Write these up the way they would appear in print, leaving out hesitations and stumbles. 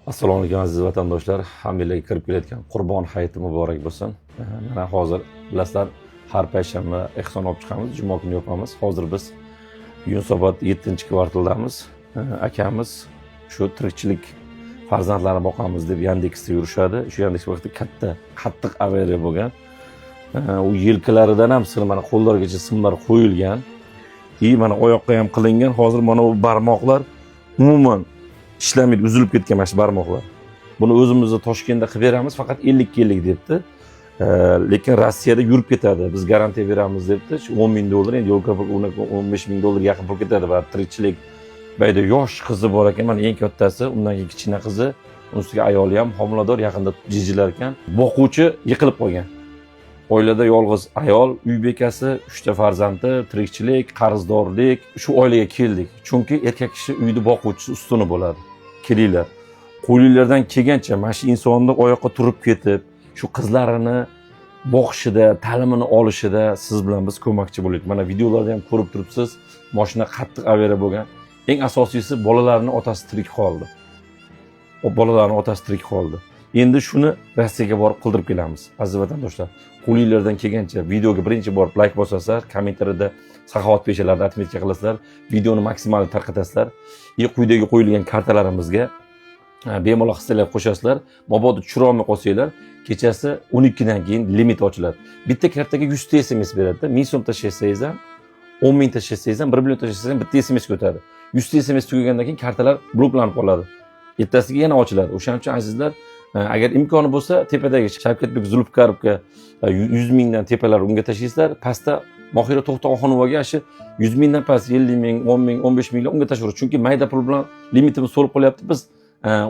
Assalomu alaykum aziz vatandoshlar. Hammalarga kirib kelayotgan Qurbon hayiti muborak bo'lsin. Mana hozir bilasizlar, har payshanba ehson olib chiqamiz, juma kuni yopamiz. Hozir biz Yunusobod 7-kvartaldamiz. Akamiz shu tirikchilik farzandlarini boqamiz deb Yandexda yurishadi. Shu Yandex vaqtida katta, qattiq avariya bo'lgan. U yelkalaridan ham mana qo'llarigacha simlar qo'yilgan. Mana oyoqqa ham qilingan. Hozir mana bu barmoqlar umuman ishlamaydi, uzilib ketgan mana shu barmoqlar. Buni o'zimizda Toshkentda qilib beramiz, faqat 50 yillik debdi. Lekin Rossiyada yurib ketadi. Biz garantiya beramiz debdi. Shu $10,000, endi yo'l $15,000 yaqin pul ketadi. Va tirikchilik bayda yosh qizi bor ekan, mana eng kattasi, undan keyin kichkina qizi, ustiga ayoli ham homilador, yaqinda jijilar ekan. Boquvchi yiqilib qolgan. Oilada yolg'iz ayol, uy bekasi, 3 ta farzandi, tirikchilik, qarzdorlik, shu oilaga keldik. Chunki erkak kishi uyni boquvchisi ustuni bo'ladi. Kelinglar. Qo'linglardan kelgancha mana shu insonni oyoqqa turib ketib, shu qizlarini boqishida, ta'limini olishida siz bilan biz ko'makchi bo'laylik. Mana videolarda ham ko'rib turibsiz, mashina qattiq avariya bo'lgan. Eng asosiysi bolalarning otasi tirik qoldi. O bolalarning otasi tirik qoldi. Endi shuni Rossiyaga borib qildirib kelamiz. Aziz vatandoshlar, qo'linglardan kelgancha videoga birinchi bor like bosasizlar, kommentariyada saxovat peshalarni atmetka qilasizlar, videoni maksimal tarqatasizlar. Quyidagi qo'yilgan kartalarimizga bemalol hissalar qo'shasizlar. Mabodo tushirolmay qolsanglar, kechasi 12 dan keyin limit ochiladi. Bitta kartaga 100 ta SMS beradi. 1000 so'm tashlasangiz ham, 10 ming tashlasangiz ham, 1 million tashlasangiz ham bitta SMS o'tadi. 100 ta SMS tugagandan keyin kartalar bloklanib qoladi. Ertasiga yana ochiladi. O'shaning uchun azizlar, agar imkoni bo'lsa, tepadagi Shavkatbek Zulfiqarovga 100 mingdan tepalar unga tashlaysizlar, pastda Mohira To'xtaxonovaga shu 100 mingdan past 50 ming, 10 ming, 15 minglar unga tashlayveramiz. Chunki mayda pul bilan limitimiz to'lib qolyapti. Biz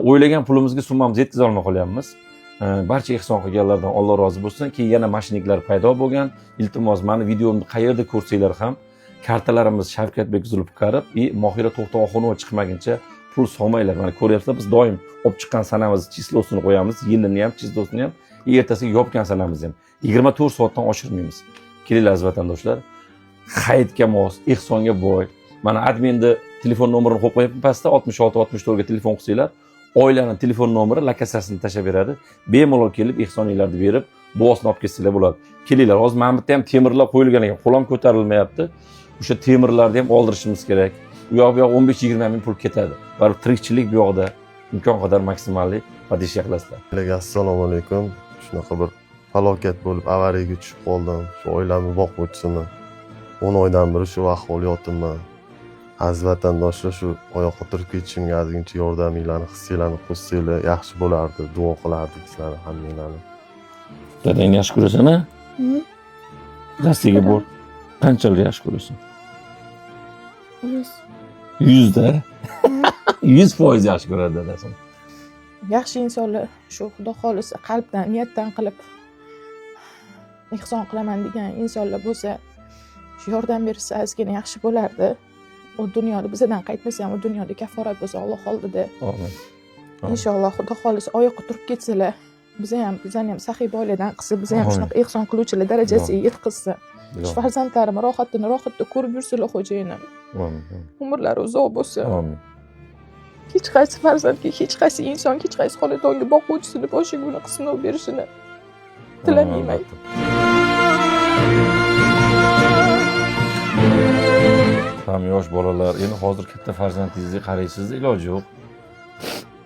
o'ylagan pulimizga summamizni yetkiza olmay qolyapmiz. Barcha ehson qilganlardan Alloh rozi bo'lsin. Keyin yana mashinliklar paydo bo'lgan. Iltimos, meni videomni qayerda ko'rsanglar ham kartalarimiz Shavkatbek Zulfiqarov va Mohira To'xtaxonova chiqmaguncha pul solmanglar. Mana ko'ryapsizlar, biz doim olib chiqqan sanamiz chislosini qo'yamiz, yilini ham, chislosini ham, ertasiga yopgan sanamizni ham 24 soatdan oshirmaymiz. Kelinglar aziz vatandoshlar, hayitga mos, ehsonga boy. Mana adminda telefon nomerini qo'yib qo'yapman pastda, 66-64 ga telefon qilsanglar, oilaning telefon nomeri, lokatsiyasini tashab beradi. Bemalol kelib ehsoninglarni berib, duosini olib ketsanglar bo'ladi. Kelinglar, hozir mana bu yerda ham temirlar qo'yilgan ekan, qo'lam ko'tarilmayapti. O'sha temirlarni ham oldirishimiz kerak. Bu yoq 15-20 ming pul ketadi. Baribir tirikchilik bu yoqda imkon qadar maksimalli podishya qilasizlar. Assalomu alaykum. Shunaqa bir falokat bo'lib, avariyaga tushib qoldim. Shu oilamni boquvchisiman. 10 oydan beri shu ahvol yotibman. Aziz vatandoshlar, shu oyoqqa turib ketishimga ozgincha yordaminglarni, hissinglarni qo'shsanglar yaxshi bo'lardi. Duo qilardik sizlarni hammanglarni. Dadangni yaxshi ko'rasan-a? Rossiyaga bor. Qanchalik yaxshi ko'rasan? 100 da. 100% yaxshi ko'radi dadasi. Yaxshi insonlar shu Xudo xolisa qalbdan, niyatdan qilib ehson qilaman degan insonlar bo'lsa, shu yordam bersa ozgina yaxshi bo'lardi. U dunyoda bizdan qaytmasa ham, u dunyoda kafforat bo'lsa Alloh oldida. Amin. Inshaalloh Xudo xolisa oyoqqa turib ketsalar, bizani ham saxiy oiladan qilsa, biza ham shunaqa ehson qiluvchilar darajasiga yetkazsa. Shu farzandlarim rohatda ko'rib yursalar xo'jayinim. Amin. Umrlari uzoq bo'lsa. Amin. Hech qaysi farzandga, hech qaysi inson, hech qaysi xonadonga boquvchisini boshiga bunaqa sinov berishini tilamayman. Ham yosh bolalar, endi hozir katta farzandingizga qaraysiz, iloji yo'q.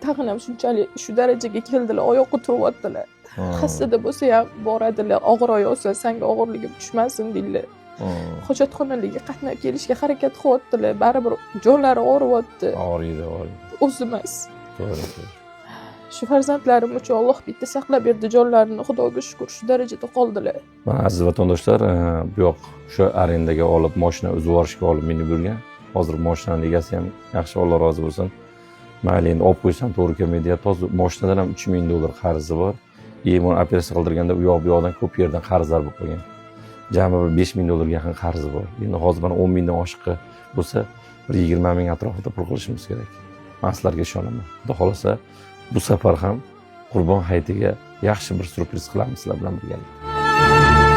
Tag'in ham shunchalik shu darajaga keldilar, oyoqqa turyaptilar. Xastada bo'lsa ham boradilar, og'ir oyoqsa senga og'irligi tushmasin deydilar. Hojatxonalarga qatnab kelishga harakat qilyaptilar, baribir jonlari og'riyapti. Og'riydi. O'zimiz. To'g'ri. Shu farzandlarim uchun Alloh bitta saqlab berdi jonlarini, Xudoga shukr, shu darajada qoldilar. Mana aziz vatandoshlar, bu yoq shu arendaga olib, mashina o'zib yuborishga olib minib yurgan. Hozir mashinaning egasi ham yaxshi, Alloh rozi bo'lsin. Mayli endi olib qo'ysam to'g'ri kelmaydi. Hozir mashinadan ham $3,000 qarzi bor. Buni operatsiya qildirganda u yoq-bu-yoqdan ko'p yerdan qarzlar bo'lib qolgan. Jami bir $5,000 yaqin qarzi bor. Endi hozir mana 10 mingdan oshiqqa bo'lsa, bir 20 ming atrofida pul qilishimiz kerak. Men sizlarga ishonaman. Xudo xolasa bu safar ham Qurbon hayitiga yaxshi bir syurpriz qilamiz sizlar bilan birgalikda.